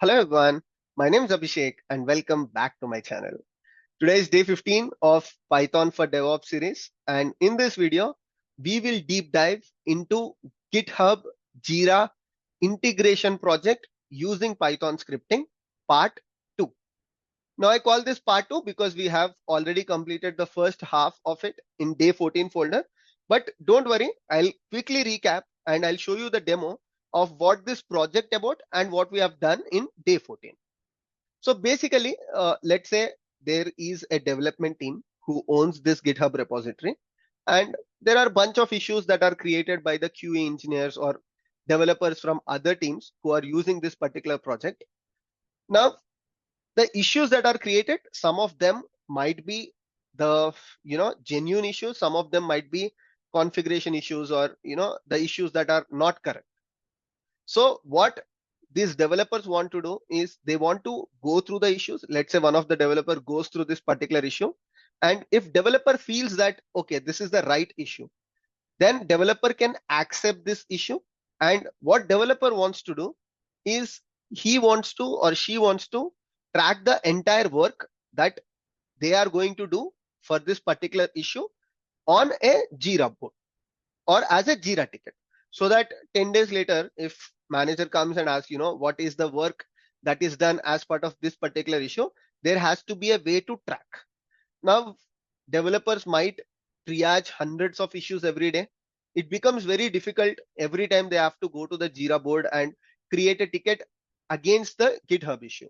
Hello everyone, my name is Abhishek and welcome back to my channel. Today is day 15 of Python for DevOps series, and in this video, we will deep dive into GitHub Jira integration project using Python scripting part 2. Now I call this part 2 because we have already completed the first half of it in day 14 folder. But don't worry, I'll quickly recap and I'll show you the demo of what this project about and what we have done in day 14. So basically, let's say there is a development team who owns this GitHub repository, and there are a bunch of issues that are created by the QA engineers or developers from other teams who are using this particular project. Now, the issues that are created, some of them might be the genuine issues, some of them might be configuration issues or the issues that are not correct. So what these developers want to do is they want to go through the issues. Let's say one of the developer goes through this particular issue, and if developer feels that okay, this is the right issue, then developer can accept this issue. And what developer wants to do is he wants to or she wants to track the entire work that they are going to do for this particular issue on a Jira board or as a Jira ticket, so that 10 days later, if manager comes and asks, what is the work that is done as part of this particular issue, there has to be a way to track. Now, developers might triage hundreds of issues every day. It becomes very difficult every time they have to go to the Jira board and create a ticket against the GitHub issue.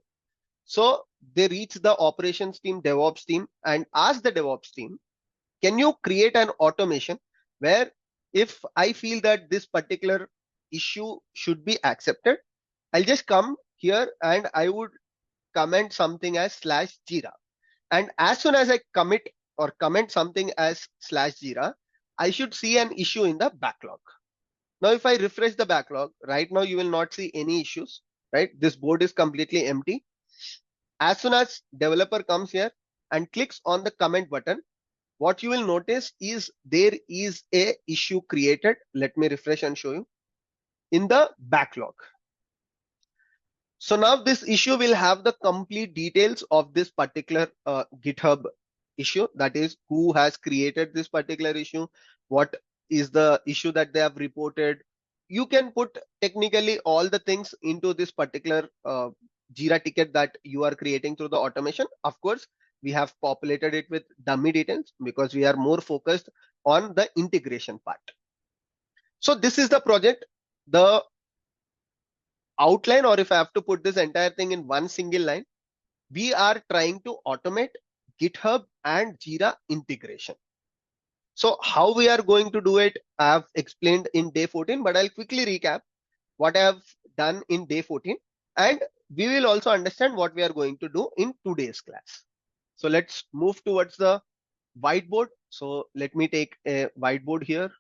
So they reach the operations team, DevOps team, and ask the DevOps team, can you create an automation where if I feel that this particular issue should be accepted, I'll just come here and I would comment something as /Jira. And as soon as I commit or comment something as /Jira, I should see an issue in the backlog. Now, if I refresh the backlog, right now you will not see any issues, right? This board is completely empty. As soon as developer comes here and clicks on the comment button, what you will notice is there is a issue created. Let me refresh and show you in the backlog. So now this issue will have the complete details of this particular GitHub issue. That is, who has created this particular issue, what is the issue that they have reported. You can put technically all the things into this particular Jira ticket that you are creating through the automation. Of course, we have populated it with dummy details because we are more focused on the integration part. So this is the project. The outline, or if I have to put this entire thing in one single line, we are trying to automate GitHub and Jira integration. So how we are going to do it, I have explained in day 14, but I'll quickly recap what I have done in day 14. And we will also understand what we are going to do in today's class. So let's move towards the whiteboard. So let me take a whiteboard here.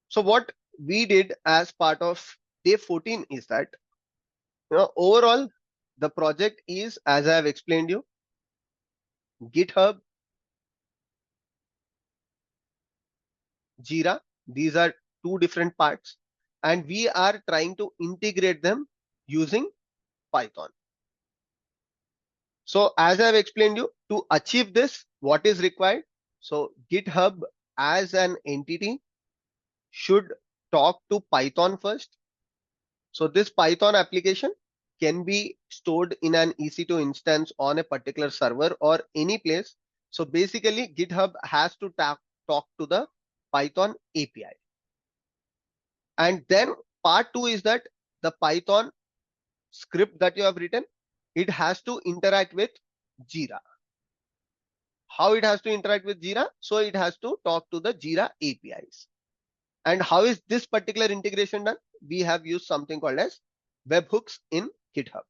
So what we did as part of day 14 is that, overall, the project is, as I have explained you, GitHub, Jira. These are two different parts, and we are trying to integrate them using Python. So as I've explained you, to achieve this, what is required? So GitHub as an entity should talk to Python first. So this Python application can be stored in an EC2 instance on a particular server or any place. So basically GitHub has to talk to the Python API. And then part 2 is that the Python script that you have written, it has to interact with Jira. How it has to interact with Jira? So it has to talk to the Jira APIs. And how is this particular integration done? We have used something called as webhooks in GitHub.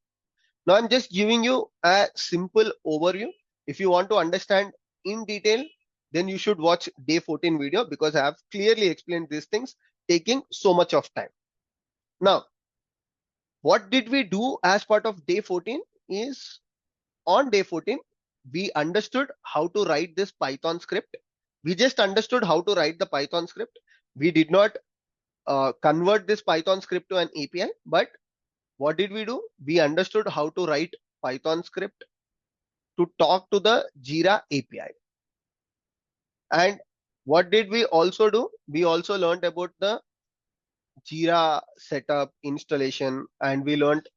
Now I'm just giving you a simple overview. If you want to understand in detail, then you should watch day 14 video because I have clearly explained these things, taking so much of time. Now, what did we do as part of day 14 is on day 14, we understood how to write this Python script. We just understood how to write the Python script. We did not convert this Python script to an API, but what did we do? We understood how to write Python script to talk to the Jira API. And what did we also do? We also learned about the Jira setup, installation, and we learned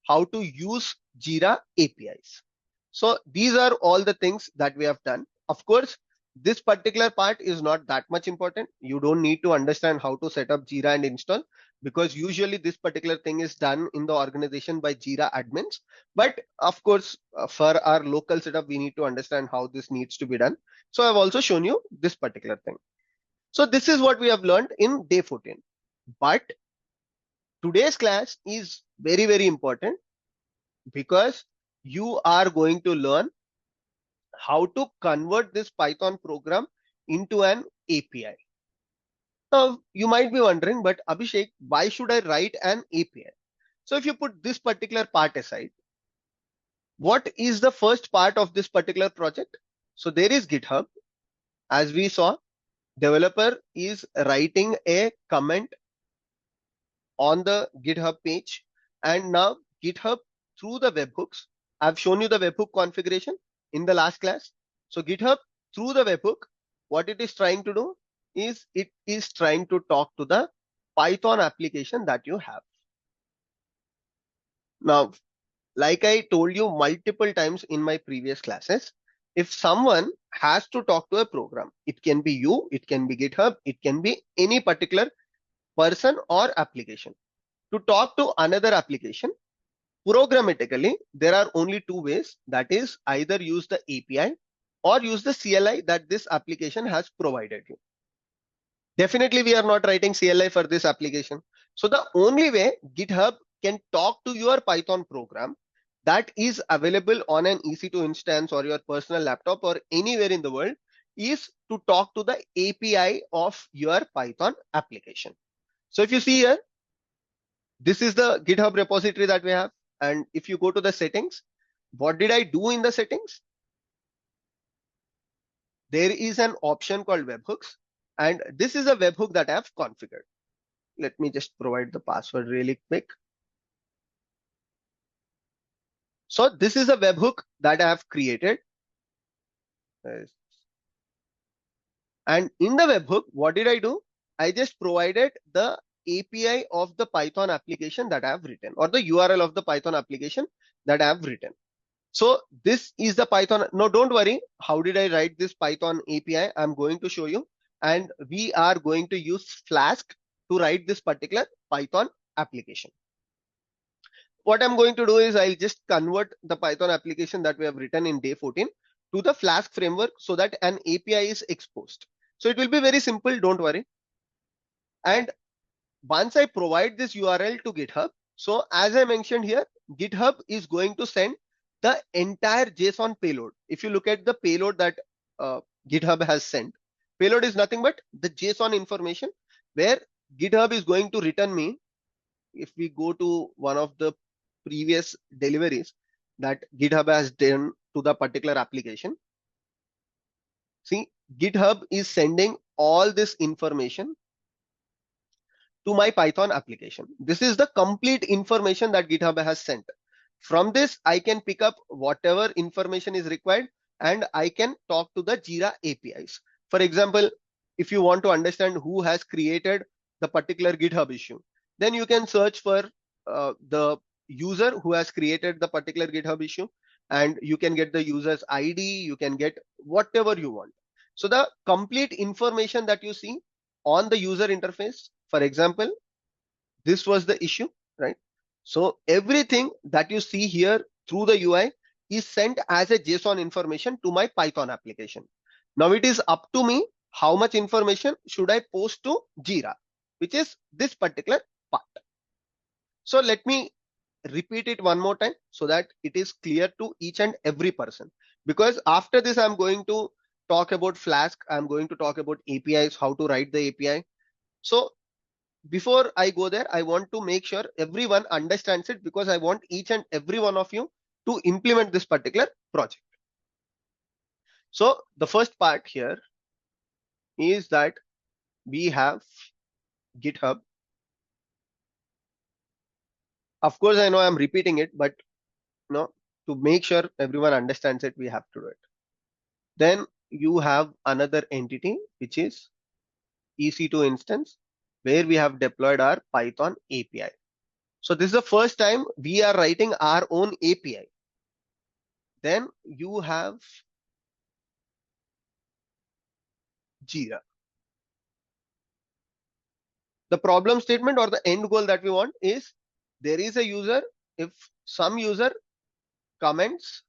how to use Jira APIs. So these are all the things that we have done. Of course, this particular part is not that much important. You don't need to understand how to set up Jira and install, because usually this particular thing is done in the organization by Jira admins. But of course, for our local setup, we need to understand how this needs to be done. So I've also shown you this particular thing. So this is what we have learned in day 14. But today's class is very, very important, because you are going to learn how to convert this Python program into an API. Now, you might be wondering, but Abhishek, why should I write an API? So if you put this particular part aside, what is the first part of this particular project? So there is GitHub. As we saw, developer is writing a comment on the GitHub page, and now GitHub through the webhooks. I've shown you the webhook configuration in the last class. So GitHub through the webhook, what it is trying to do is it is trying to talk to the Python application that you have. Now, like I told you multiple times in my previous classes, if someone has to talk to a program, it can be you, it can be GitHub, it can be any particular person or application. To talk to another application, programmatically, there are only two ways. That is, either use the API or use the CLI that this application has provided you. Definitely, we are not writing CLI for this application. So the only way GitHub can talk to your Python program that is available on an EC2 instance or your personal laptop or anywhere in the world is to talk to the API of your Python application. So if you see here, this is the GitHub repository that we have. And if you go to the settings, what did I do in the settings? There is an option called webhooks, and this is a webhook that I have configured. Let me just provide the password really quick. So this is a webhook that I have created. And in the webhook, what did I do? I just provided the API of the Python application that I have written, or the URL of the Python application that I have written. So this is the Python. No, don't worry. How did I write this Python API? I'm going to show you. And we are going to use Flask to write this particular Python application. What I'm going to do is I'll just convert the Python application that we have written in day 14 to the Flask framework so that an API is exposed. So it will be very simple. Don't worry. And once I provide this URL to GitHub, so as I mentioned here, GitHub is going to send the entire JSON payload. If you look at the payload that GitHub has sent, payload is nothing but the JSON information where GitHub is going to return me. If we go to one of the previous deliveries that GitHub has done to the particular application, see, GitHub is sending all this information to my Python application. This is the complete information that GitHub has sent. From this, I can pick up whatever information is required and I can talk to the Jira APIs. For example, if you want to understand who has created the particular GitHub issue, then you can search for the user who has created the particular GitHub issue, and you can get the user's ID, you can get whatever you want. So the complete information that you see on the user interface, for example, this was the issue, right? So everything that you see here through the UI is sent as a JSON information to my Python application. Now it is up to me how much information should I post to Jira, which is this particular part. So let me repeat it one more time so that it is clear to each and every person. Because after this, I'm going to talk about Flask. I'm going to talk about APIs, how to write the API. So before I go there, I want to make sure everyone understands it, because I want each and every one of you to implement this particular project. So the first part here is that we have GitHub. Of course, I know I'm repeating it, but to make sure everyone understands it, we have to do it. Then you have another entity, which is EC2 instance, where we have deployed our Python API. So this is the first time we are writing our own API. Then you have Jira. The problem statement or the end goal that we want is there is a user. If some user comments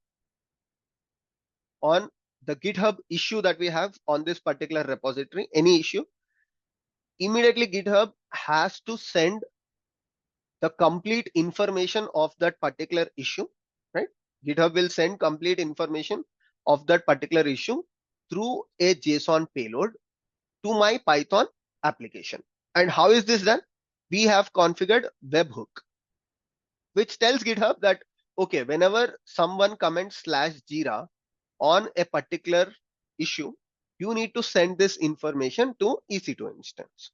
on the GitHub issue that we have on this particular repository, any issue, immediately GitHub has to send the complete information of that particular issue, right? GitHub will send complete information of that particular issue through a JSON payload to my Python application. And how is this done? We have configured webhook, which tells GitHub that, okay, whenever someone comments /Jira on a particular issue, you need to send this information to EC2 instance.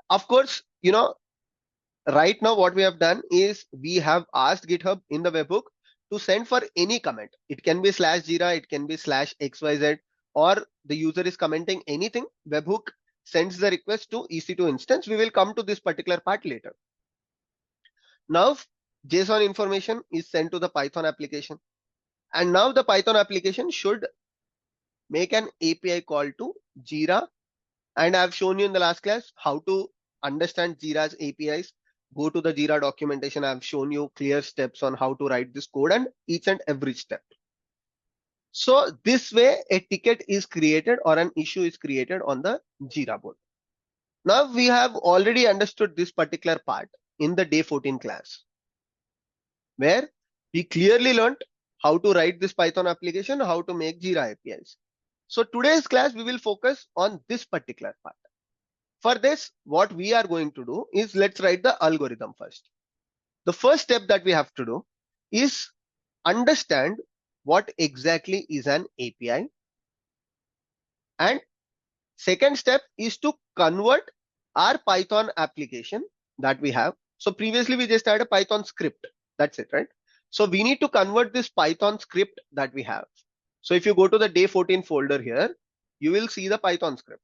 Of course, right now what we have done is we have asked GitHub in the webhook to send for any comment. It can be /Jira, it can be /XYZ, or the user is commenting anything. Webhook sends the request to EC2 instance. We will come to this particular part later. Now JSON information is sent to the Python application, and now the Python application should make an API call to Jira. And I've shown you in the last class how to understand Jira's APIs. Go to the Jira documentation. I've shown you clear steps on how to write this code and each and every step. So this way a ticket is created or an issue is created on the Jira board. Now we have already understood this particular part in the day 14 class, where we clearly learned how to write this Python application, how to make Jira APIs. So today's class, we will focus on this particular part. For this, what we are going to do is let's write the algorithm first. The first step that we have to do is understand what exactly is an API. And second step is to convert our Python application that we have. So previously we just had a Python script. That's it, right? So we need to convert this Python script that we have. So if you go to the day 14 folder here, you will see the Python script.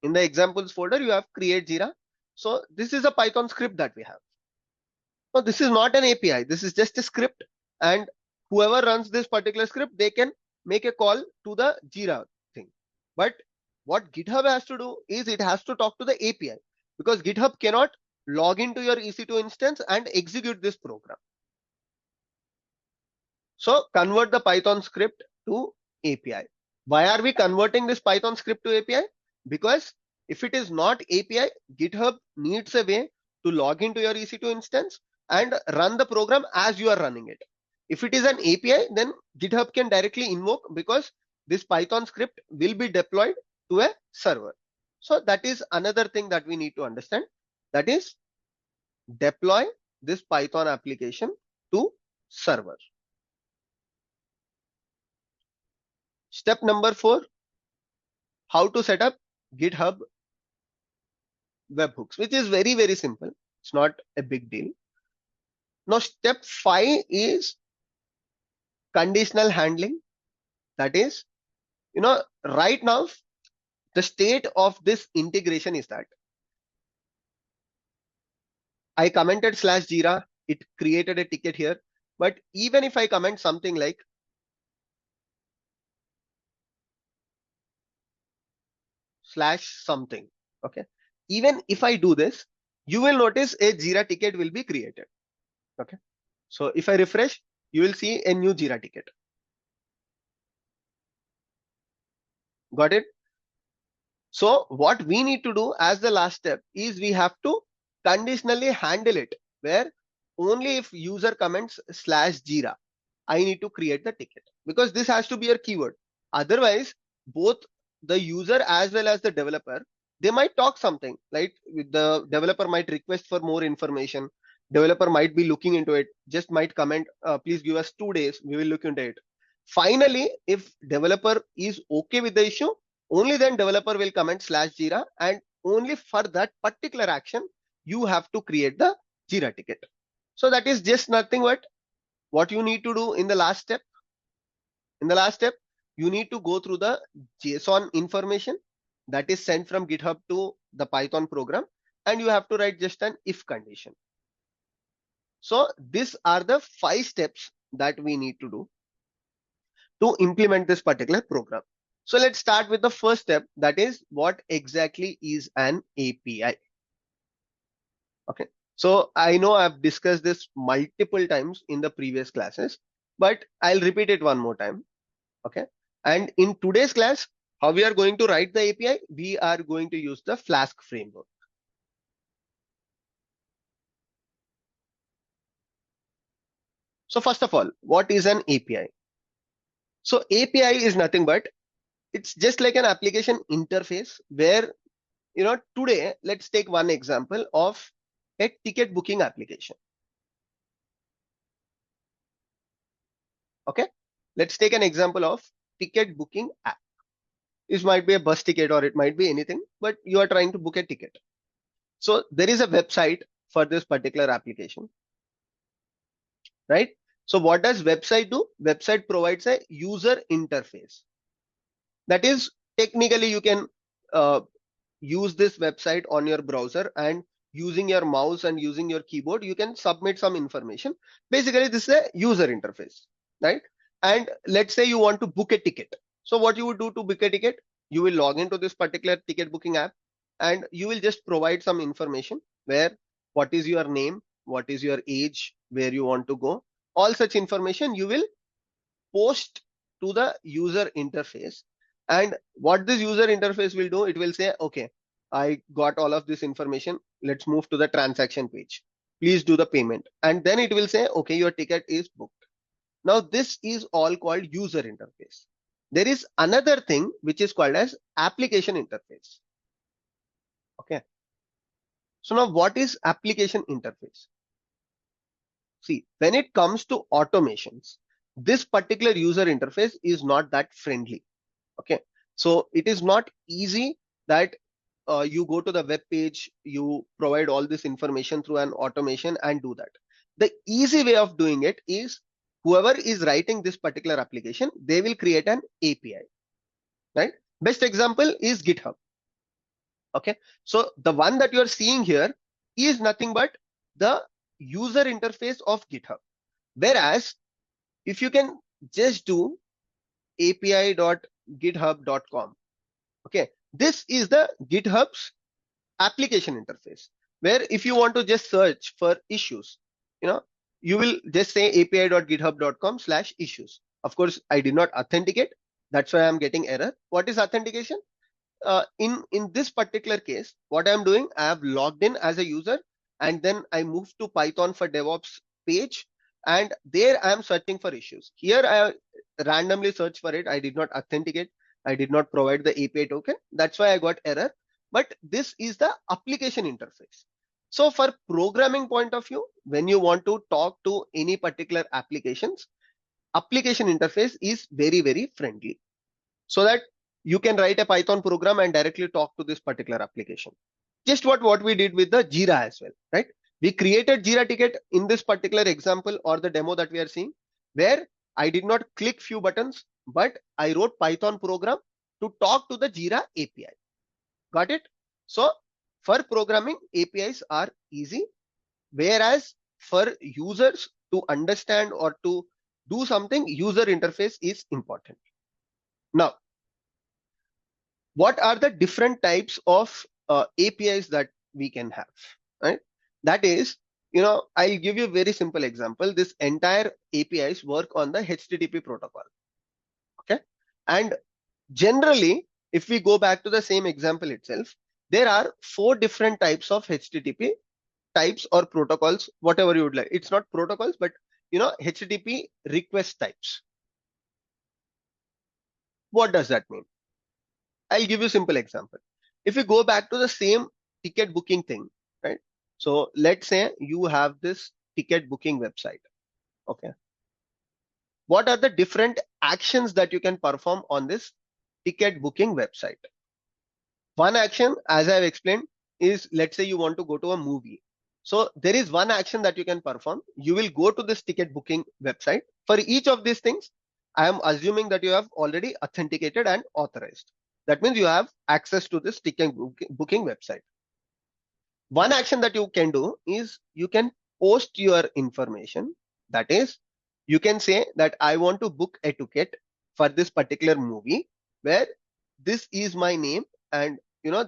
In the examples folder, you have create Jira. So this is a Python script that we have. Now this is not an API. This is just a script, and whoever runs this particular script, they can make a call to the Jira thing. But what GitHub has to do is it has to talk to the API, because GitHub cannot log into your EC2 instance and execute this program. So convert the Python script to API. Why are we converting this Python script to API? Because if it is not API, GitHub needs a way to log into your EC2 instance and run the program as you are running it. If it is an API, then GitHub can directly invoke, because this Python script will be deployed to a server. So that is another thing that we need to understand. That is deploy this Python application to server. Step number 4, how to set up GitHub webhooks, which is very, very simple. It's not a big deal. Now, step 5 is conditional handling. That is, right now, the state of this integration is that I commented /Jira, it created a ticket here. But even if I comment something like /something, okay, even if I do this, you will notice a Jira ticket will be created. Okay, so if I refresh, you will see a new Jira ticket. Got it? So what we need to do as the last step is we have to conditionally handle it, where only if user comments /Jira, I need to create the ticket, because this has to be a keyword. Otherwise, both the user as well as the developer, they might talk something, like the developer might request for more information. Developer might be looking into it, just might comment, please give us 2 days, we will look into it. Finally, if developer is okay with the issue, only then developer will comment /Jira, and only for that particular action, you have to create the Jira ticket. So that is just nothing but what you need to do in the last step. In the last step, you need to go through the JSON information that is sent from GitHub to the Python program, and you have to write just an if condition. So these are the 5 steps that we need to do to implement this particular program. So let's start with the first step, that is what exactly is an API. Okay, so I know I've discussed this multiple times in the previous classes, but I'll repeat it one more time. Okay, and in today's class, how we are going to write the API, we are going to use the Flask framework. So first of all, what is an API? So API is nothing but it's just like an application interface where, today, let's take one example of a ticket booking application. Okay, let's take an example of ticket booking app. This might be a bus ticket or it might be anything, but you are trying to book a ticket. So there is a website for this particular application, right? So what does website do? Website provides a user interface. That is, technically you can use this website on your browser, and using your mouse and using your keyboard, you can submit some information. Basically, this is a user interface, right? And let's say you want to book a ticket. So what you would do to book a ticket, you will log into this particular ticket booking app, and you will just provide some information where what is your name, what is your age, where you want to go. All such information you will post to the user interface. And what this user interface will do, it will say, okay, I got all of this information. Let's move to the transaction page. Please do the payment. And then it will say, okay, your ticket is booked. Now this is all called user interface. There is another thing which is called as application interface. Okay. So now what is application interface? See, when it comes to automations, this particular user interface is not that friendly. Okay, so it is not easy that you go to the web page, you provide all this information through an automation and do that. The easy way of doing it is whoever is writing this particular application, they will create an API, right? Best example is GitHub. Okay, so the one that you are seeing here is nothing but the user interface of GitHub. Whereas if you can just do api.github.com, okay, this is the GitHub's application interface, where if you want to just search for issues, you will just say api.github.com/issues. Of course, I did not authenticate. That's why I'm getting error. What is authentication? In this particular case, what I'm doing, I have logged in as a user, and then I moved to Python for DevOps page, and there I am searching for issues. Here I randomly search for it. I did not authenticate. I did not provide the API token. That's why I got error. But this is the application interface. So for programming point of view, when you want to talk to any particular applications, application interface is very, very friendly, so that you can write a Python program and directly talk to this particular application. Just what we did with the Jira as well, right? We created Jira ticket in this particular example or the demo that we are seeing, where I did not click few buttons, but I wrote Python program to talk to the Jira API. Got it? So for programming, APIs are easy, whereas for users to understand or to do something, user interface is important. Now, what are the different types of APIs that we can have, right? That is, I'll give you a very simple example. This entire APIs work on the HTTP protocol. Okay. And generally, if we go back to the same example itself, there are 4 different types of HTTP types or protocols, whatever you would like. It's not protocols, but HTTP request types. What does that mean? I'll give you a simple example. If you go back to the same ticket booking thing, right? So let's say you have this ticket booking website. Okay. What are the different actions that you can perform on this ticket booking website? One action, as I've explained, is let's say you want to go to a movie. So there is one action that you can perform. You will go to this ticket booking website. For each of these things, I am assuming that you have already authenticated and authorized. That means you have access to this ticket booking website. One action that you can do is you can post your information. That is, you can say that I want to book a ticket for this particular movie where this is my name and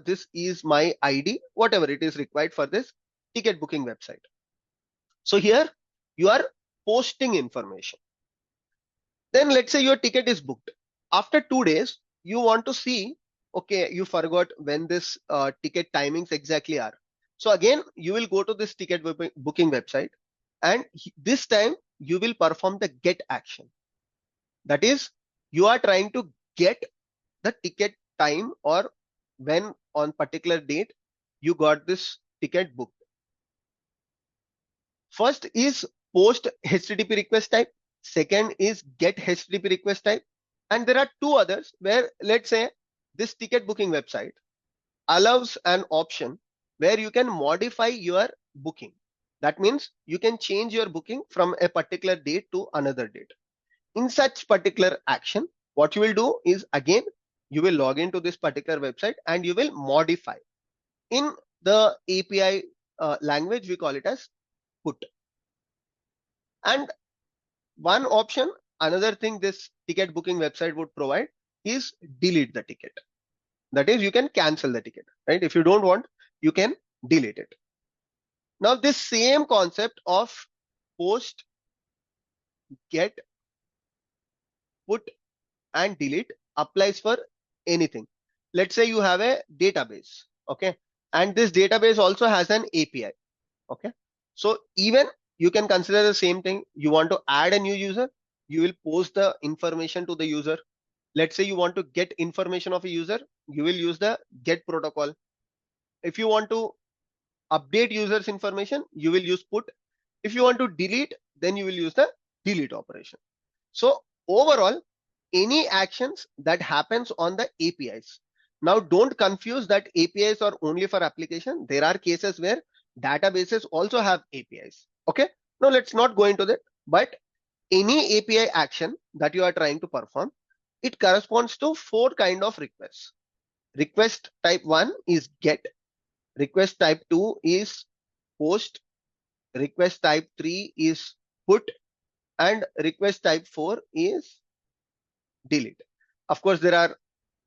this is my ID, whatever it is required for this ticket booking website. So here you are posting information. Then let's say your ticket is booked. After 2 days, you want to see, okay, you forgot when this ticket timings exactly are. So again, you will go to this ticket booking website, and this time you will perform the get action. That is, you are trying to get the ticket time or when on particular date you got this ticket booked. First is post HTTP request type. Second is get HTTP request type. And there are two others where let's say this ticket booking website allows an option where you can modify your booking. That means you can change your booking from a particular date to another date. In such particular action, what you will do is again, you will log into this particular website and you will modify. In the API language, we call it as put. And one option, another thing this ticket booking website would provide is delete the ticket. That is, you can cancel the ticket, right? If you don't want, you can delete it. Now, this same concept of post, get, put, and delete applies for anything. Let's say you have a database, okay? And this database also has an API, okay? So even you can consider the same thing. You want to add a new user, you will post the information to the user. Let's say you want to get information of a user, you will use the get protocol. If you want to update users information, you will use put. If you want to delete, then you will use the delete operation. So overall, any actions that happens on the APIs. Now don't confuse that APIs are only for application. There are cases where databases also have APIs. Okay. Now let's not go into that, but any API action that you are trying to perform, it corresponds to 4 kind of requests. Request type 1 is get. Request type 2 is post. Request type 3 is put. And request type 4 is delete. Of course, there are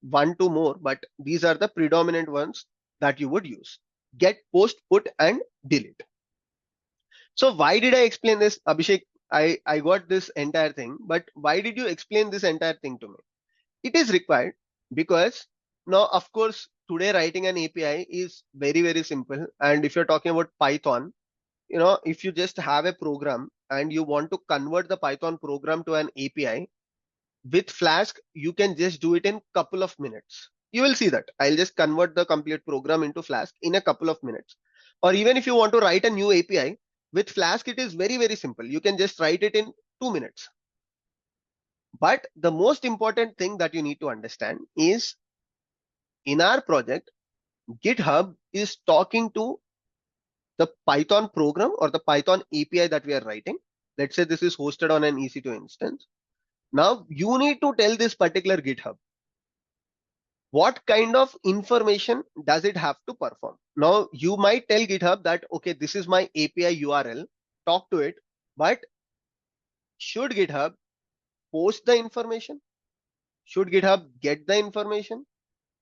1, 2 more, but these are the predominant ones that you would use. Get, post, put, and delete. So why did I explain this, Abhishek? I got this entire thing, but why did you explain this entire thing to me? It is required because now, of course, today writing an API is very, very simple. And if you're talking about Python, if you just have a program and you want to convert the Python program to an API with Flask, you can just do it in couple of minutes. You will see that I'll just convert the complete program into Flask in a couple of minutes. Or even if you want to write a new API with Flask, it is very, very simple. You can just write it in 2 minutes. But the most important thing that you need to understand is in our project, GitHub is talking to the Python program or the Python API that we are writing. Let's say this is hosted on an EC2 instance. Now you need to tell this particular GitHub what kind of information does it have to perform. Now you might tell GitHub that, okay, this is my API URL, talk to it, but should GitHub post the information? Should GitHub get the information?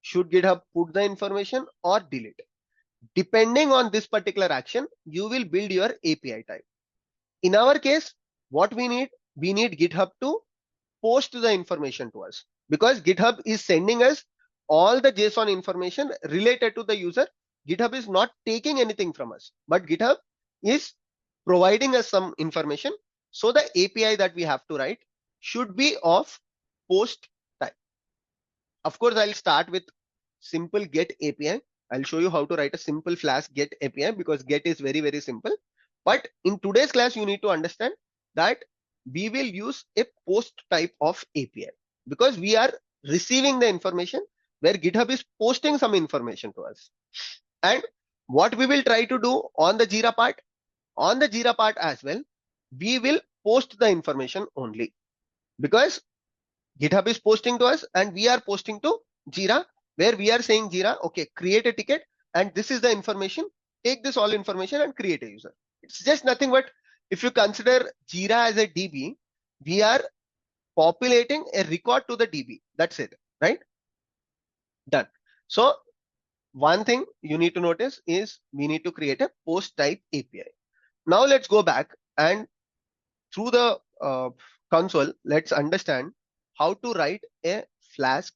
Should GitHub put the information or delete? Depending on this particular action, you will build your API type. In our case, what we need GitHub to post the information to us, because GitHub is sending us all the JSON information related to the user. GitHub is not taking anything from us, but GitHub is providing us some information. So the API that we have to write should be of post type. Of course, I'll start with simple get API. I'll show you how to write a simple Flask get API because get is very, very simple. But in today's class, you need to understand that we will use a post type of API because we are receiving the information where GitHub is posting some information to us. And what we will try to do on the Jira part as well, we will post the information only, because GitHub is posting to us and we are posting to Jira, where we are saying Jira, okay, create a ticket and this is the information, take this all information and create a user. It's just nothing but, if you consider Jira as a DB, we are populating a record to the DB. That's it, right? Done. So one thing you need to notice is we need to create a post type API. Now let's go back and through the console, let's understand how to write a Flask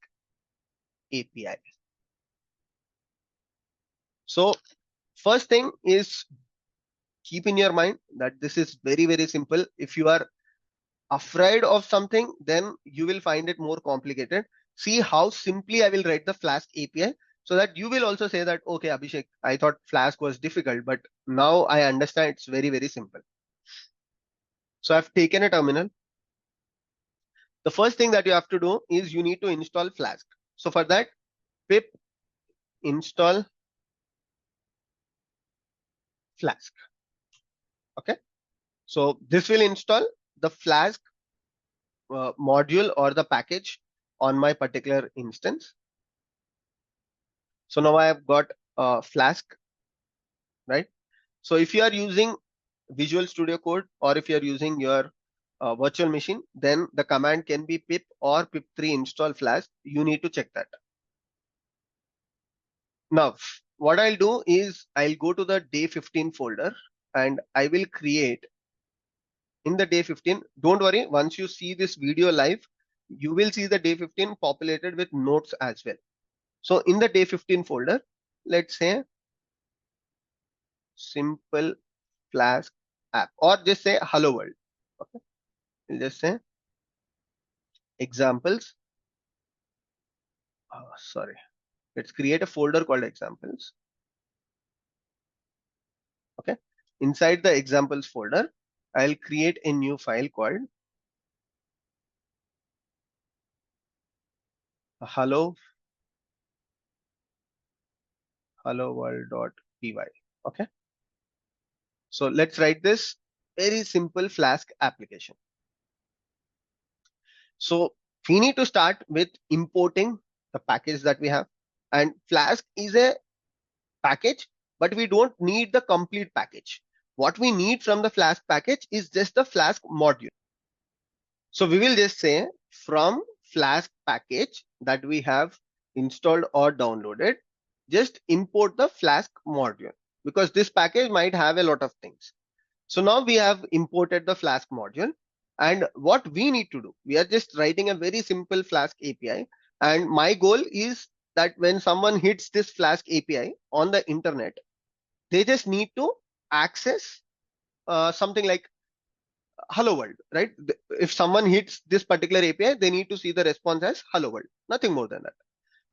API. So first thing is, keep in your mind that this is very, very simple. If you are afraid of something, then you will find it more complicated. See how simply I will write the Flask API, so that you will also say that, okay, Abhishek, I thought Flask was difficult, but now I understand it's very, very simple. So I've taken a terminal. The first thing that you have to do is you need to install Flask. So for that, pip install Flask. Okay. So this will install the Flask module or the package on my particular instance. So now I have got Flask, right? So if you are using Visual Studio Code, or if you are using your virtual machine, then the command can be pip or pip3 install Flask. You need to check that. Now, what I'll do is I'll go to the day 15 folder and I will create in the day 15. Don't worry, once you see this video live, you will see the day 15 populated with notes as well. So in the day 15 folder, let's say simple Flask app, or just say hello world. Okay, we'll just say examples. Sorry, let's create a folder called examples. Okay, inside the examples folder, I'll create a new file called hello world.py. Okay, so let's write this very simple Flask application. So we need to start with importing the package that we have, and Flask is a package, but we don't need the complete package. What we need from the Flask package is just the Flask module. So we will just say from Flask package that we have installed or downloaded, just import the Flask module, because this package might have a lot of things. So now we have imported the Flask module, and what we need to do, we are just writing a very simple Flask API. And my goal is that when someone hits this Flask API on the internet, they just need to access something like hello world, right? If someone hits this particular API, they need to see the response as hello world, nothing more than that.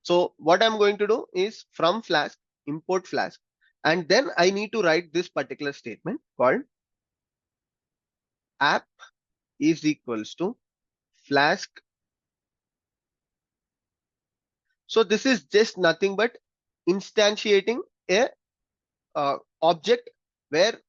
So what I'm going to do is from Flask, import Flask, and then I need to write this particular statement called app is equals to Flask. So this is just nothing but instantiating a object where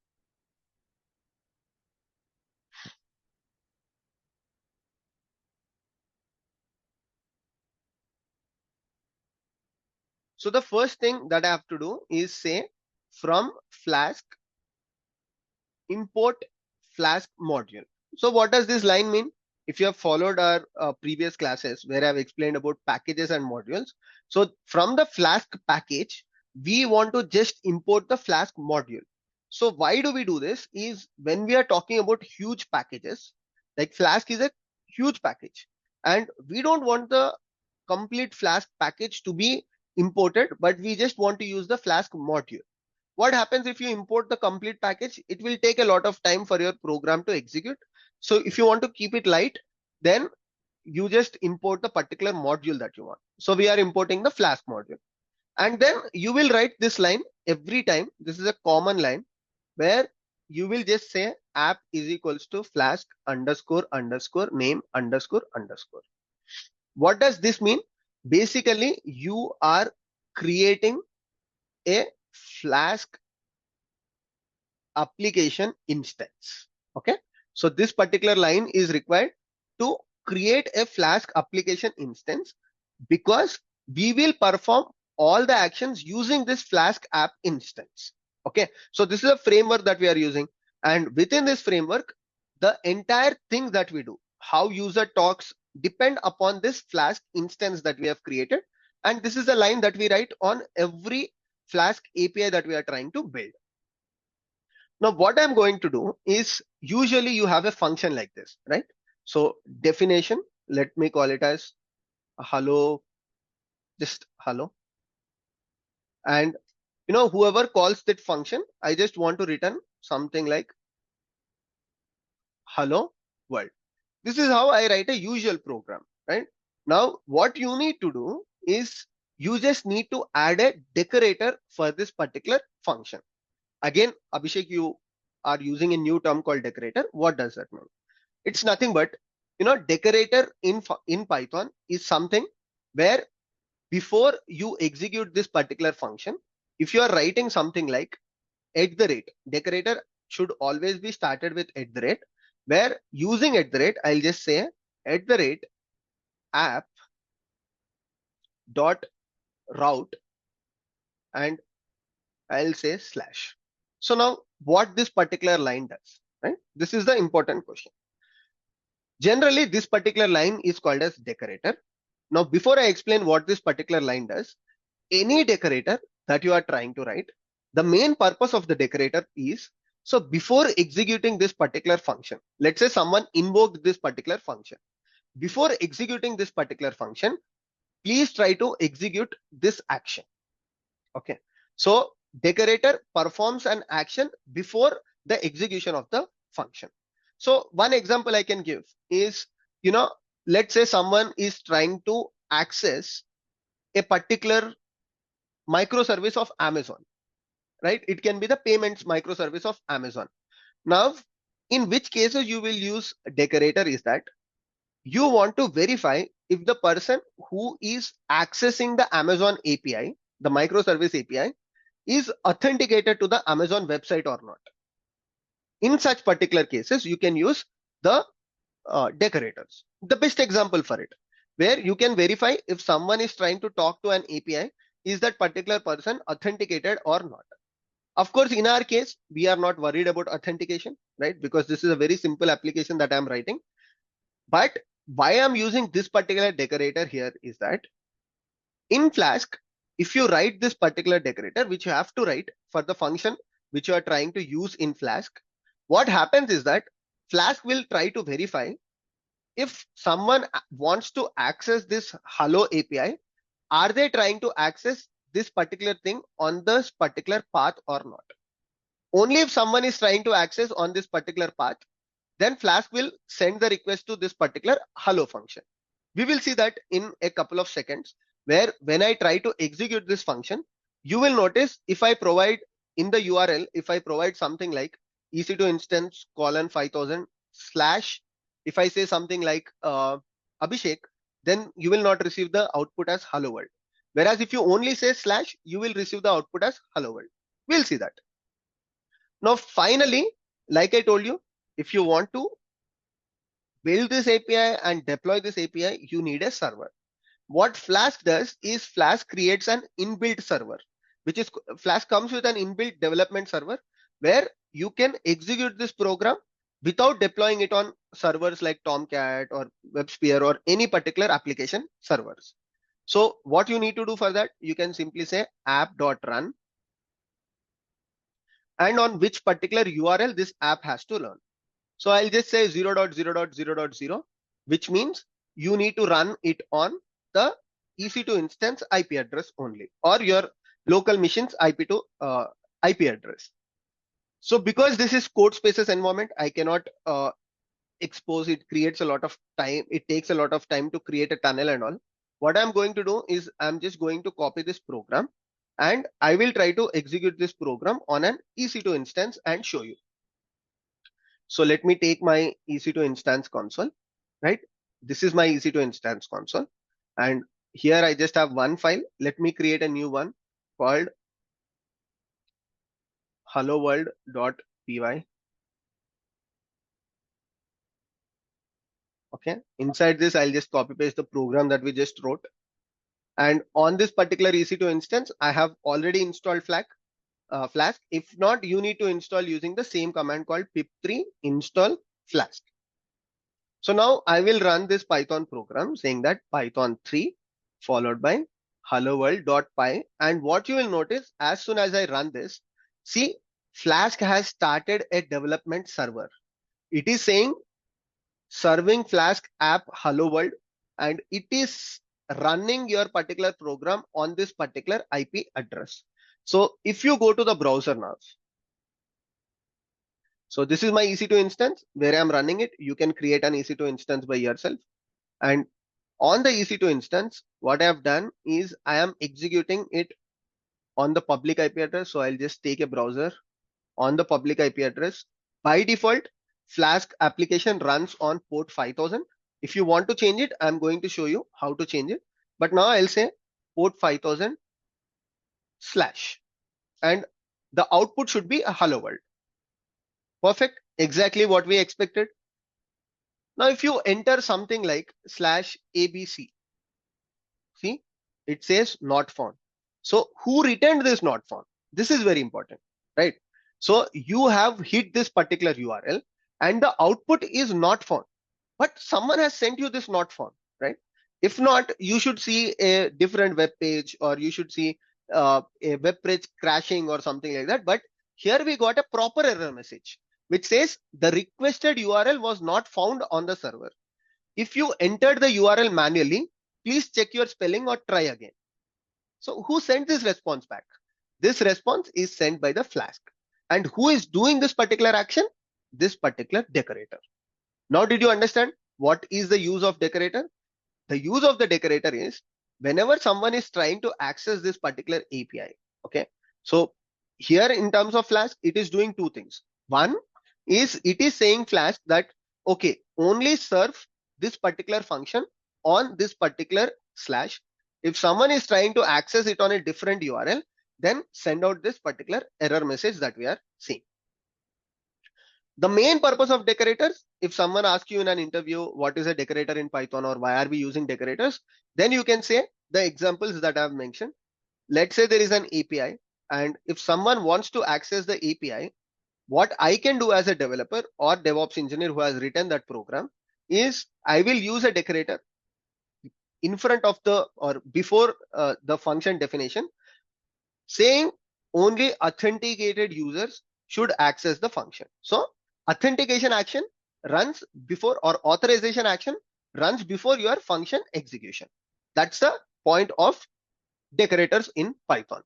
so the first thing that I have to do is say from Flask import Flask module. So what does this line mean? If you have followed our previous classes where I've explained about packages and modules, so from the Flask package, we want to just import the Flask module. So why do we do this? Is when we are talking about huge packages, like Flask is a huge package, and we don't want the complete Flask package to be imported, but we just want to use the Flask module. What happens if you import the complete package? It will take a lot of time for your program to execute. So if you want to keep it light, then you just import the particular module that you want. So we are importing the Flask module. And then you will write this line every time. This is a common line where you will just say app is equals to Flask underscore underscore name underscore underscore. What does this mean? Basically, you are creating a Flask application instance. Okay. So this particular line is required to create a Flask application instance because we will perform all the actions using this Flask app instance. Okay. So this is a framework that we are using. And within this framework, the entire thing that we do, how user talks, depend upon this Flask instance that we have created. And this is a line that we write on every Flask API that we are trying to build. Now, what I'm going to do is usually you have a function like this, right? So definition, let me call it as hello, just hello. And whoever calls that function, I just want to return something like hello world. This is how I write a usual program, right? Now, what you need to do is you just need to add a decorator for this particular function. Again, Abhishek, you are using a new term called decorator. What does that mean? It's nothing but, decorator in Python is something where before you execute this particular function, if you are writing something like @ decorator should always be started with @ where using @ I'll just say @app dot route and I'll say slash. So now what this particular line does, right? This is the important question. Generally, this particular line is called as decorator. Now, before I explain what this particular line does, any decorator that you are trying to write, the main purpose of the decorator is, so before executing this particular function, let's say someone invoked this particular function. Before executing this particular function, please try to execute this action. Okay. So decorator performs an action before the execution of the function. So one example I can give is, let's say someone is trying to access a particular microservice of Amazon, right? It can be the payments microservice of Amazon. Now, in which cases you will use decorator is that you want to verify if the person who is accessing the Amazon API, the microservice API, is authenticated to the Amazon website or not. In such particular cases, you can use the decorators. The best example for it, where you can verify if someone is trying to talk to an API, is that particular person authenticated or not. Of course, in our case, we are not worried about authentication, right? Because this is a very simple application that I'm writing. But why I'm using this particular decorator here is that in Flask, if you write this particular decorator, which you have to write for the function which you are trying to use in Flask, what happens is that Flask will try to verify if someone wants to access this hello API, are they trying to access this particular thing on this particular path or not? Only if someone is trying to access on this particular path, then Flask will send the request to this particular hello function. We will see that in a couple of seconds, where when I try to execute this function, you will notice if I provide in the URL, if I provide something like EC2 instance :5000 / if I say something like Abhishek, then you will not receive the output as hello world. Whereas if you only say /, you will receive the output as hello world. We'll see that. Now, finally, like I told you, if you want to build this API and deploy this API, you need a server. What Flask does is Flask creates an inbuilt server, which is Flask comes with an inbuilt development server where you can execute this program without deploying it on servers like Tomcat or WebSphere or any particular application servers. So what you need to do for that, you can simply say app.run and on which particular URL this app has to learn. So I'll just say 0.0.0.0, which means you need to run it on the EC2 instance IP address only, or your local machine's IP address. So because this is code spaces environment, I cannot expose it. Creates a lot of time. It takes a lot of time to create a tunnel and all. What I'm going to do is I'm just going to copy this program and I will try to execute this program on an EC2 instance and show you. So let me take my EC2 instance console, right? This is my EC2 instance console. And here I just have one file. Let me create a new one called helloworld.py. Okay. Inside this, I'll just copy paste the program that we just wrote. And on this particular EC2 instance, I have already installed Flask. If not, you need to install using the same command called pip3 install Flask. So now I will run this Python program saying that Python 3 followed by hello world.py. And what you will notice as soon as I run this, see, Flask has started a development server. It is saying serving Flask app hello world, and it is running your particular program on this particular IP address. So if you go to the browser now, so this is my EC2 instance where I'm running it. You can create an EC2 instance by yourself. And on the EC2 instance, what I have done is I am executing it on the public IP address. So I'll just take a browser on the public IP address. By default, Flask application runs on port 5000. If you want to change it, I'm going to show you how to change it. But now I'll say port 5000 slash, and the output should be a hello world. Perfect. Exactly what we expected. Now, if you enter something like /abc, see, it says not found. So who returned this not found? This is very important, right? So you have hit this particular URL and the output is not found, but someone has sent you this not found, right? If not, you should see a different web page, or you should see a web page crashing or something like that. But here we got a proper error message which says the requested URL was not found on the server. If you entered the URL manually, please check your spelling or try again. So who sent this response back? This response is sent by the Flask. And who is doing this particular action? This particular decorator. Now, did you understand what is the use of decorator? The use of the decorator is whenever someone is trying to access this particular API. Okay. So here in terms of Flask, it is doing two things. One is it is saying Flask that, okay, only serve this particular function on this particular slash. If someone is trying to access it on a different URL, then send out this particular error message that we are seeing. The main purpose of decorators, if someone asks you in an interview, what is a decorator in Python or why are we using decorators? Then you can say the examples that I've mentioned. Let's say there is an API, and if someone wants to access the API, what I can do as a developer or DevOps engineer who has written that program is I will use a decorator in front of the or before the function definition, saying only authenticated users should access the function. So authentication action runs before, or authorization action runs before your function execution. That's the point of decorators in Python.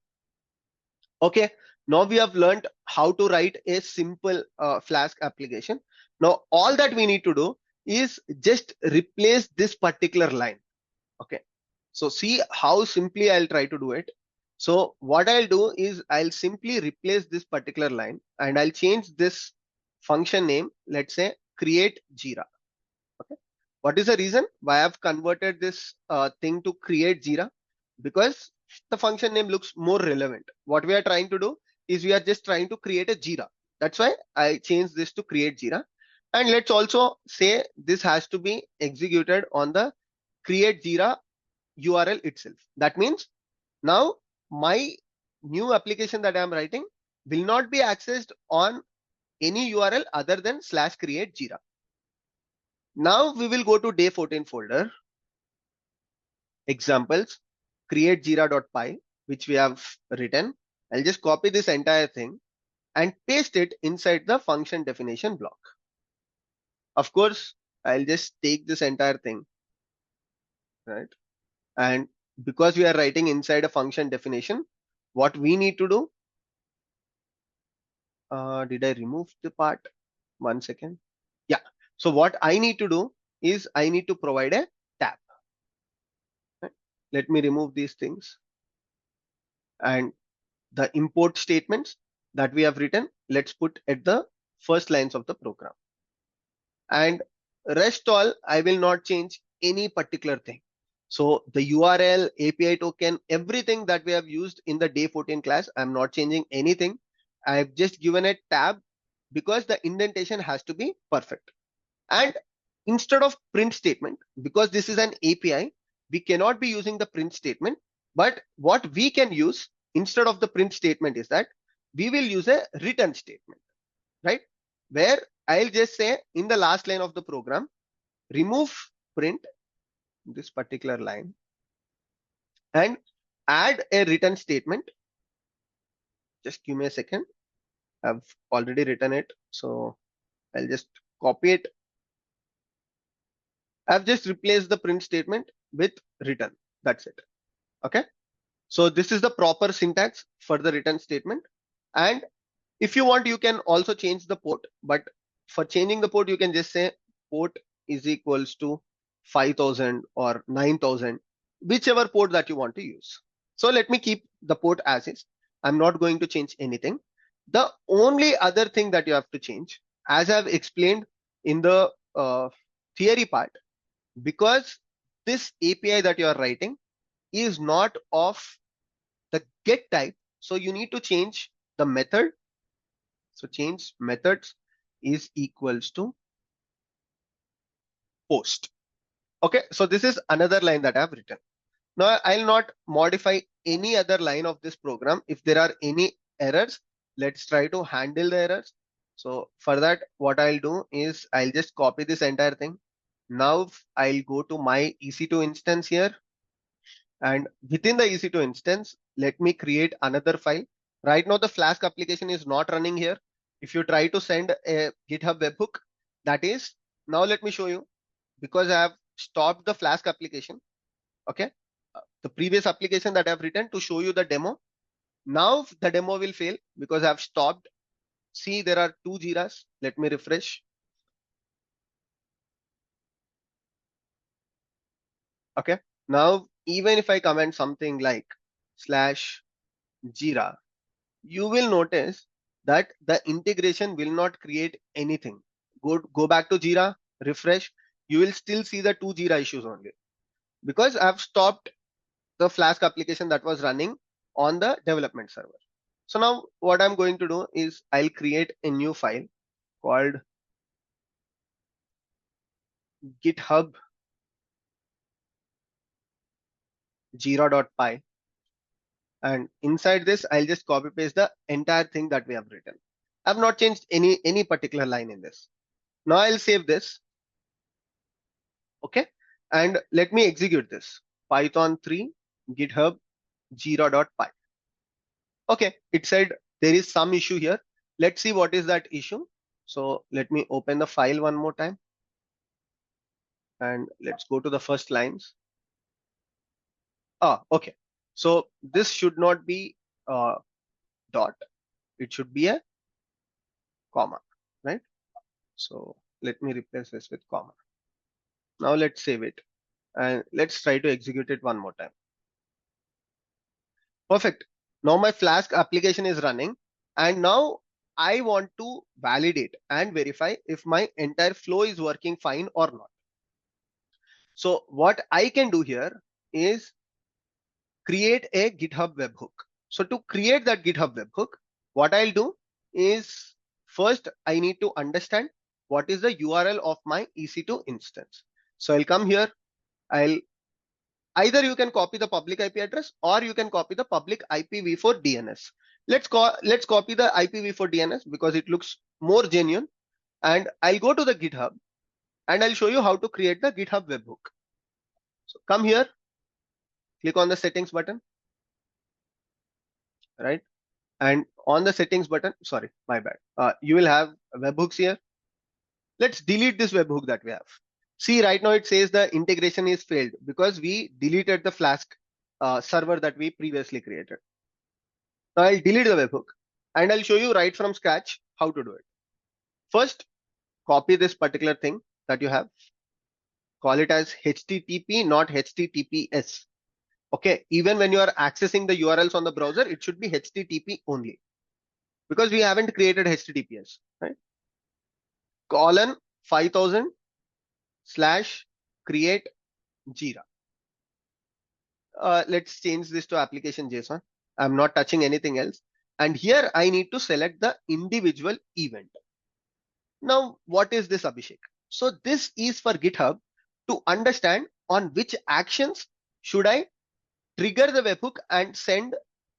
Okay, now we have learned how to write a simple Flask application. Now all that we need to do is just replace this particular line. Okay, so see how simply I'll try to do it. So what I'll do is I'll simply replace this particular line and I'll change this function name, let's say create Jira. Okay, what is the reason why I've converted this thing to create Jira? Because the function name looks more relevant. What we are trying to do is we are just trying to create a Jira. That's why I changed this to create Jira. And let's also say this has to be executed on the create Jira URL itself. That means now my new application that I'm writing will not be accessed on any URL other than /create Jira. Now we will go to day 14 folder, examples, create jira.py, which we have written. I'll just copy this entire thing and paste it inside the function definition block. Of course, I'll just take this entire thing, right? And because we are writing inside a function definition, what we need to do, did I remove the part? 1 second. Yeah. So what I need to do is I need to provide a tab. Right? Let me remove these things. And the import statements that we have written, let's put at the first lines of the program. And rest all, I will not change any particular thing. So the URL, API token, everything that we have used in the day 14 class, I'm not changing anything. I've just given a tab because the indentation has to be perfect. And instead of print statement, because this is an API, we cannot be using the print statement. But what we can use instead of the print statement is that we will use a return statement, right? Where I'll just say in the last line of the program, remove print, this particular line, and add a return statement. Just give me a second. I've already written it. So I'll just copy it. I've just replaced the print statement with return. That's it. Okay. So this is the proper syntax for the return statement. And if you want, you can also change the port. But for changing the port, you can just say port is equals to 5000 or 9000, whichever port that you want to use. So let me keep the port as is. I'm not going to change anything. The only other thing that you have to change, as I've explained in the theory part, because this API that you are writing is not of the get type, so you need to change the method. So change methods is equals to post. Okay, so this is another line that I've written. Now I'll not modify any other line of this program. If there are any errors, let's try to handle the errors. So for that, what I'll do is I'll just copy this entire thing. Now I'll go to my EC2 instance here. And within the EC2 instance, let me create another file. Right now, the Flask application is not running here. If you try to send a GitHub webhook, that is, now let me show you, because I have stopped the Flask application. Okay. The previous application that I've written to show you the demo. Now the demo will fail because I've stopped. See, there are two Jiras. Let me refresh. Okay. Now, even if I comment something like /Jira, you will notice that the integration will not create anything. Go back to Jira, refresh. You will still see the two Jira issues only because I've stopped the Flask application that was running on the development server. So now what I'm going to do is I'll create a new file called GitHub Jira.py. And inside this, I'll just copy paste the entire thing that we have written. I've not changed any particular line in this. Now I'll save this. Okay. And let me execute this. Python 3 GitHub Jira.py. Okay. It said there is some issue here. Let's see what is that issue. So let me open the file one more time. And let's go to the first lines. Okay. So this should not be dot. It should be a comma, right? So let me replace this with comma. Now let's save it and let's try to execute it one more time. Perfect. Now my Flask application is running and now I want to validate and verify if my entire flow is working fine or not. So what I can do here is create a GitHub webhook. So to create that GitHub webhook, what I'll do is first I need to understand what is the URL of my EC2 instance. So I'll come here. Either you can copy the public IP address or you can copy the public IPv4 DNS. Let's copy the IPv4 DNS because it looks more genuine. And I'll go to the GitHub and I'll show you how to create the GitHub webhook. So come here, click on the settings button, right? And on the settings button, sorry, my bad. You will have webhooks here. Let's delete this webhook that we have. See, right now it says the integration is failed because we deleted the Flask server that we previously created. Now I'll delete the webhook and I'll show you right from scratch how to do it. First, copy this particular thing that you have. Call it as HTTP, not HTTPS. Okay, even when you are accessing the URLs on the browser, it should be HTTP only because we haven't created HTTPS, right? Colon 5000 / create Jira. let's change this to application JSON. I'm not touching anything else. And here I need to select the individual event. Now, what is this, Abhishek? So this is for GitHub to understand on which actions should I trigger the webhook and send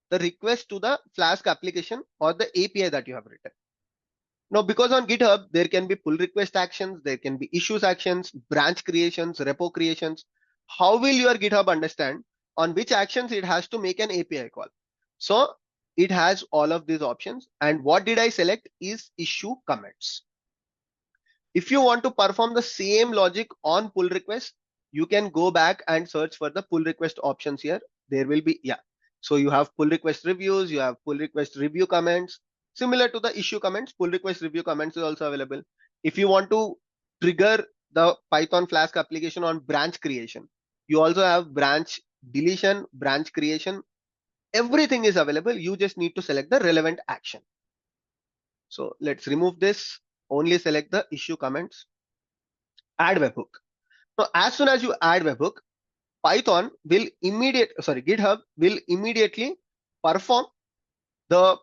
the request to the Flask application or the API that you have written. Now, because on GitHub, there can be pull request actions, there can be issues actions, branch creations, repo creations. How will your GitHub understand on which actions it has to make an API call? So it has all of these options. And what did I select is issue commits. If you want to perform the same logic on pull request, you can go back and search for the pull request options here. There will be, yeah. So you have pull request reviews, you have pull request review comments. Similar to the issue comments, pull request review comments is also available. If you want to trigger the Python Flask application on branch creation, you also have branch deletion, branch creation. Everything is available. You just need to select the relevant action. So let's remove this. Only select the issue comments. Add webhook. Now, as soon as you add webhook, GitHub will immediately perform the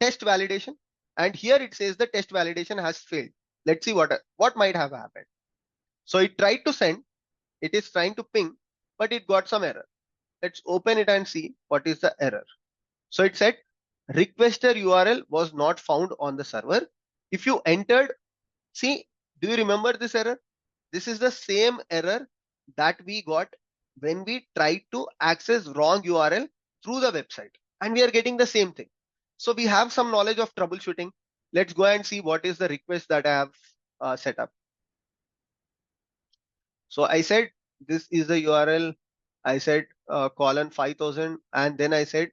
test validation. And here it says the test validation has failed. Let's see what might have happened. So it tried to send, it is trying to ping, but it got some error. Let's open it and see what is the error. So it said requester URL was not found on the server. If you entered, see, do you remember this error? This is the same error that we got when we tried to access wrong URL through the website, and we are getting the same thing. So we have some knowledge of troubleshooting. Let's go and see what is the request that I have set up. So I said, this is the URL. I said colon 5000, and then I said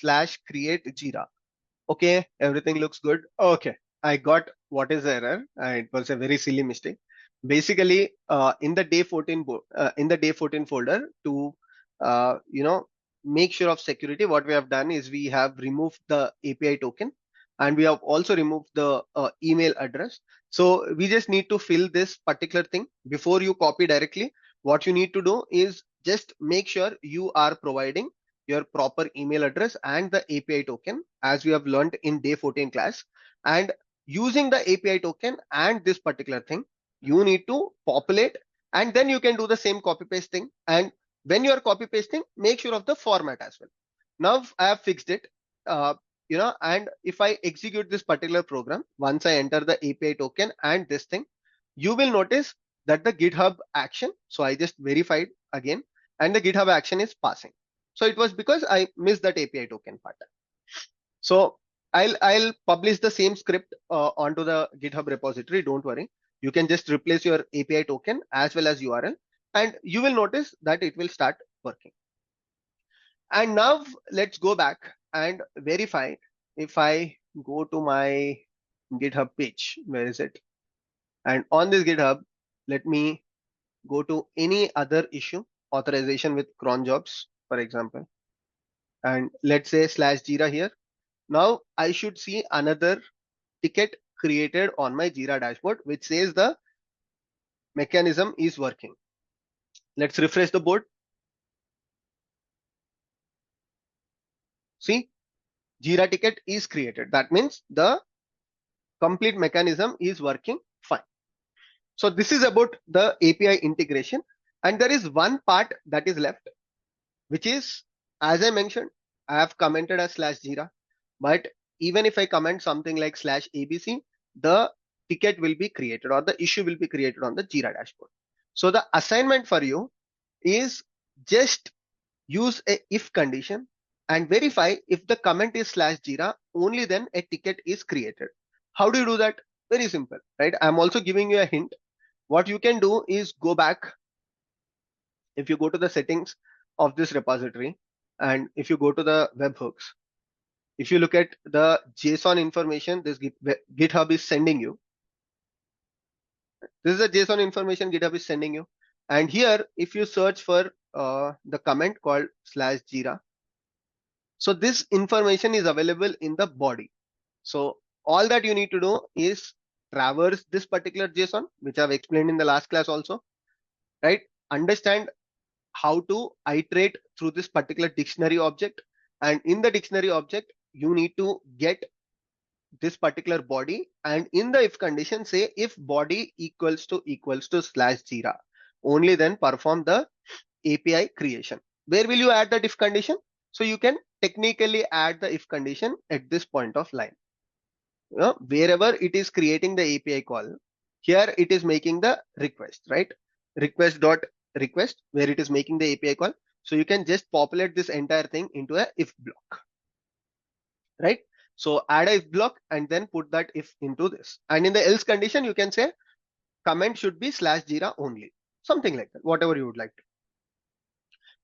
/create Jira. Okay, everything looks good. Okay, I got what is the error. It was a very silly mistake. Basically, in the day 14 folder to make sure of security, what we have done is we have removed the API token, and we have also removed the email address. So we just need to fill this particular thing before you copy directly. What you need to do is just make sure you are providing your proper email address and the API token, as we have learned in day 14 class. And using the API token and this particular thing, you need to populate, and then you can do the same copy paste thing. And when you are copy pasting, make sure of the format as well. Now I have fixed it, and if I execute this particular program, once I enter the API token and this thing, you will notice that the GitHub action, so I just verified again, and the GitHub action is passing. So it was because I missed that API token part. So I'll publish the same script onto the GitHub repository. Don't worry. You can just replace your API token as well as URL, and you will notice that it will start working. And now let's go back and verify. If I go to my GitHub page, where is it? And on this GitHub, let me go to any other issue, authorization with cron jobs, for example. And let's say /Jira here. Now I should see another ticket created on my Jira dashboard, which says the mechanism is working. Let's refresh the board. See, Jira ticket is created. That means the complete mechanism is working fine. So this is about the API integration. And there is one part that is left, which is, as I mentioned, I have commented as /Jira, but even if I comment something like /ABC, the ticket will be created or the issue will be created on the Jira dashboard. So the assignment for you is just use a if condition and verify if the comment is /Jira, only then a ticket is created. How do you do that? Very simple, right? I'm also giving you a hint. What you can do is go back. If you go to the settings of this repository, and if you go to the webhooks, if you look at the JSON information, this GitHub is sending you. This is the JSON information GitHub is sending you. And here, if you search for the comment called /Jira, so this information is available in the body. So all that you need to do is traverse this particular JSON, which I've explained in the last class also, right? Understand how to iterate through this particular dictionary object. And in the dictionary object, you need to get this particular body, and in the if condition say if body equals to slash Jira, only then perform the API creation. Where will you add that if condition? So you can technically add the if condition at this point of line. Wherever it is creating the API call, here it is making the request, right? Request dot request, where it is making the API call. So you can just populate this entire thing into a if block, right? So add a if block and then put that if into this. And in the else condition, you can say comment should be slash Jira only, something like that, whatever you would like to.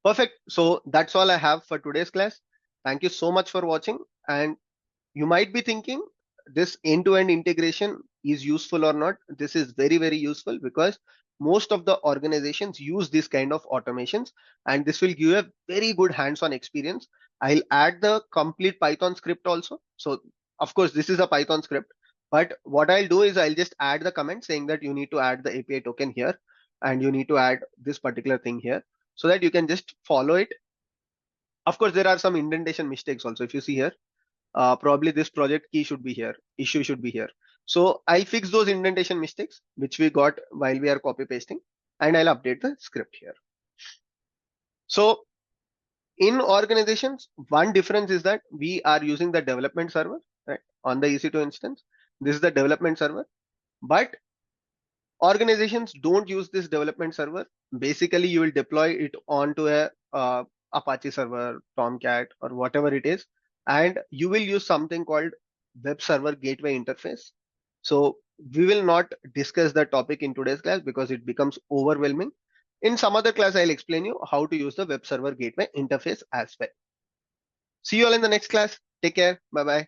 Perfect. So that's all I have for today's class. Thank you so much for watching. And you might be thinking this end-to-end integration is useful or not. This is very, very useful because most of the organizations use this kind of automations, and this will give you a very good hands-on experience. I'll add the complete Python script also. So of course, this is a Python script, but what I'll do is I'll just add the comment saying that you need to add the API token here and you need to add this particular thing here so that you can just follow it. Of course, there are some indentation mistakes also. If you see here, probably this project key should be here, issue should be here. So I'll fix those indentation mistakes which we got while we are copy pasting, and I'll update the script here. So in organizations, one difference is that we are using the development server, right? On the EC2 instance, this is the development server, but organizations don't use this development server. Basically, you will deploy it onto a Apache server, Tomcat, or whatever it is, and you will use something called web server gateway interface. So we will not discuss that topic in today's class because it becomes overwhelming. In some other class, I'll explain you how to use the web server gateway interface as well. See you all in the next class. Take care. Bye bye.